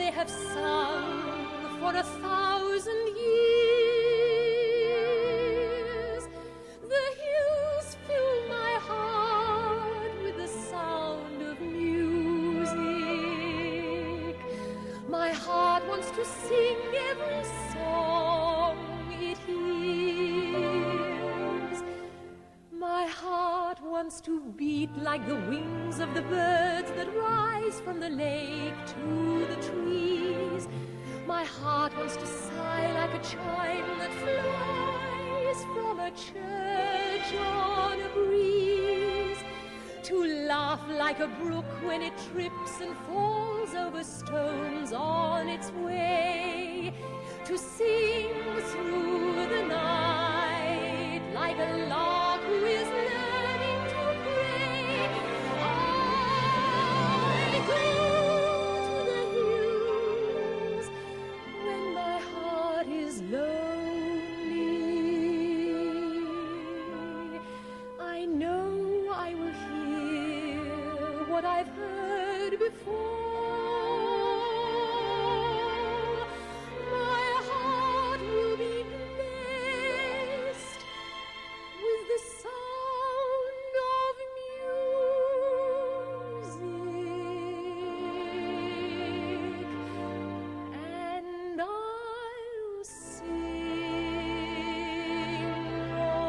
they have sung for 1,000 years. The hills fill my heart with the sound of music. My heart wants to sing every song it hears. My heart wants to beat like the wings of the birds that rise from the lake to the trees. My heart wants to sigh like a chime that flies from a church on a breeze. To laugh like a brook when it trips and falls over stones on its way. To sing through the night like a lark who is learning to pray. I go to the hills when my heart is lonely. I know I will hear what I've heard before. My heart will be blessed with the sound of music, and I'll sing once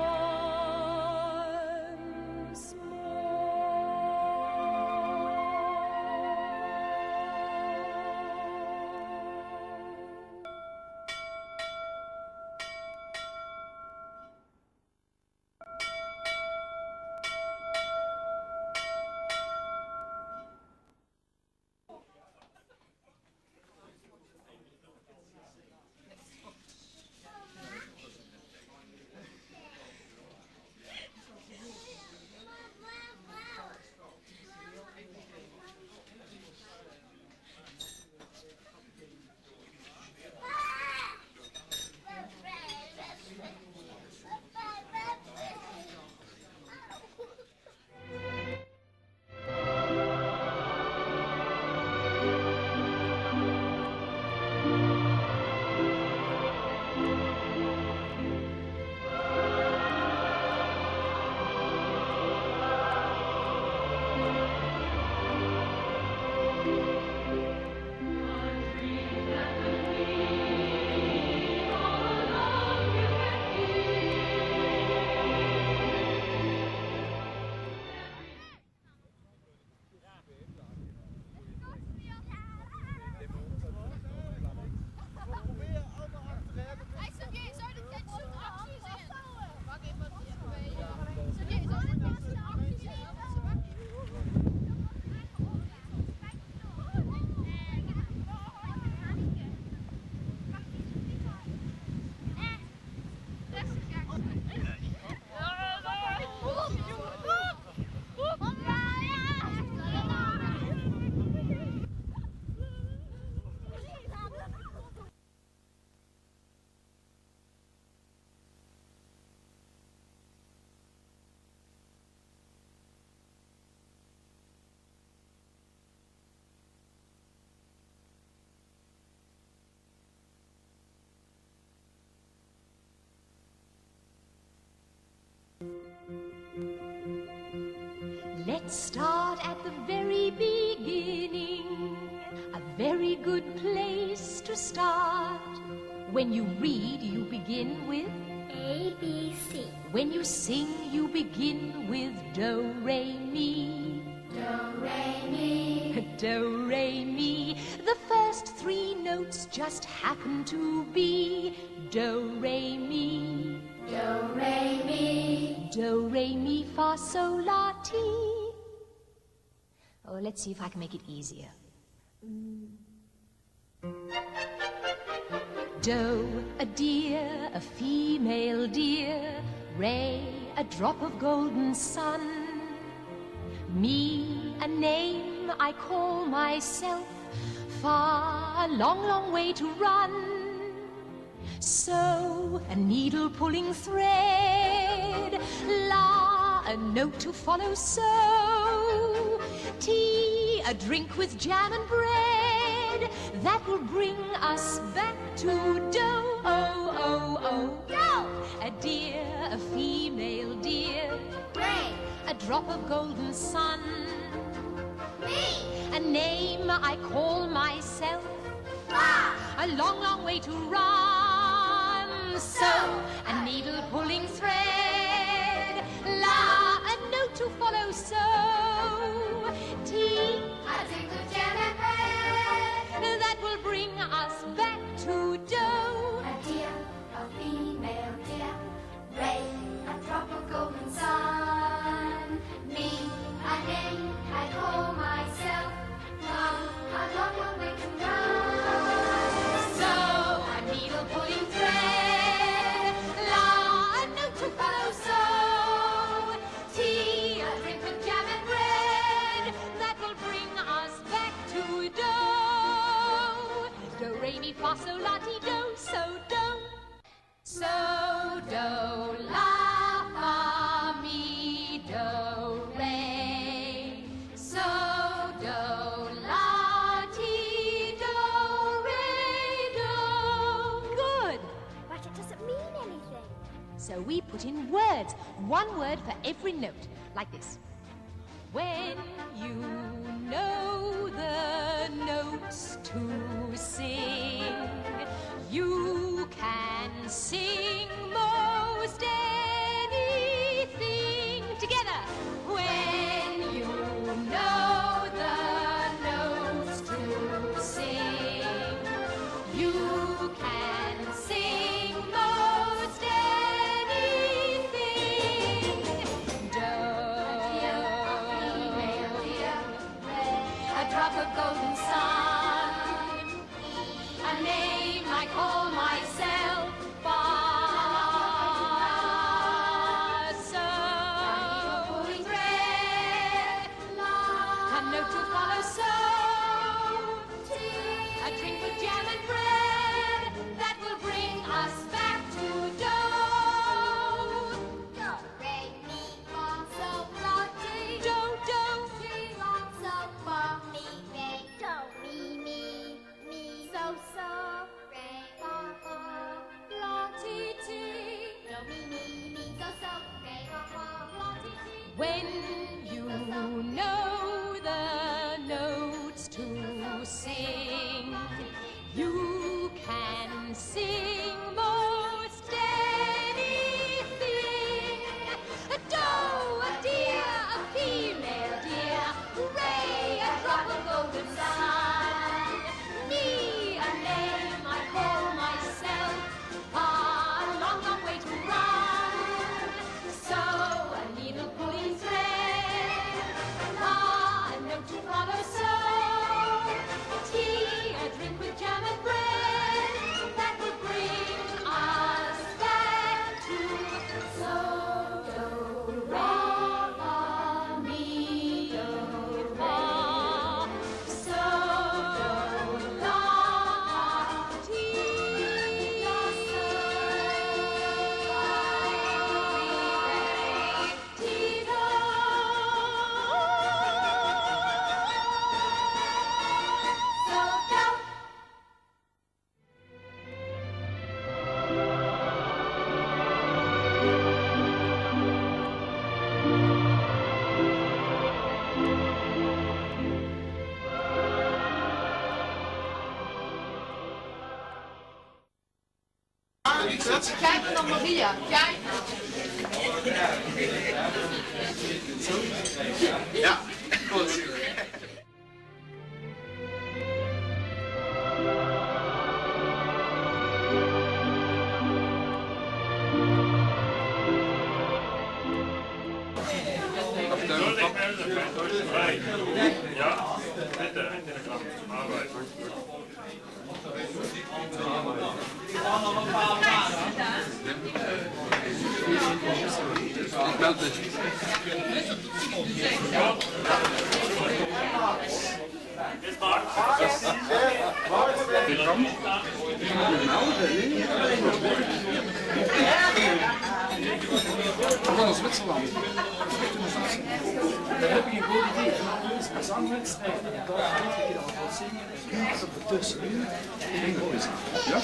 Let's start at the very beginning. A very good place to start. When you read, you begin with A, B, C. When you sing, you begin with do, re, mi. Do, re, mi. Do, re, mi. The first 3 notes just happen to be do, re, mi. Do, re, mi. Do, re, mi, fa, sol, la, ti. Oh, let's see if I can make it easier. Do, a deer, a female deer. Re, a drop of golden sun. Mi, a name I call myself. Fa, a long, long way to run. So, a needle pulling thread. La, a note to follow. So, tea, a drink with jam and bread. bread that will bring us back to dough. Oh, oh, oh. Dough. A deer, a female deer. Ray. A drop of golden sun. Me. A name I call myself. Ba. A long, long way to run. So, a needle pulling thread. La, a note to follow. So, tea, A drink of jam and bread. that will bring us back to dough. A deer, a female deer. Ray, a drop of golden sun. Me, a name I call myself. A long, long way to run. So, a needle pulling thread. La, a note to follow. So, tea, a drink with jam and bread that will bring us back to dough. Do, re, mi, fa, sol, la, ti, do. So, do. So, do, la, fa, mi, do, re. So, do, la, ti, do, re, do. Good. But it doesn't mean anything. So we put in words, one word for every note, like this. When you know the notes to sing, you can sing most anything together. When you know the notes to sing, you can sing most anything. Do, a drop of golden sun, a name I call myself. So, pulling thread, a note to follow. So, a drink with jam and bread that will bring us back to dough. Do, re, mi, fa, sol, la, ti. Do, do. Si, la, sol, fa, mi, re. Do, mi, so, so. Re, fa, fa, la, ti, ti. Do, mi, so, so. Re, fa, fa, la, ti, ti. When you know the notes to sing, you can sing most anything. A doe, a deer, a female deer. Ray, a drop of golden sun. Me, a name I call myself. A long, long way to run. So, a needle pulling thread. A note to follow. So, tea, a drink with jam and bread that will bring us back to so, do, re, fa, mi, do, fa. So, do, la, ti, do, so, re, ti, do. So, do. Kijk dan Maria, kijk. Ja, goed. Ja, bitte, Arbeit. Ist Marc? Willkommen. We gaan naar Zwitserland. Daar heb ik een goed idee. Dat is een zangwedstrijd. En daar ga ik al wat zingen. En dat er tussenuur. Ja?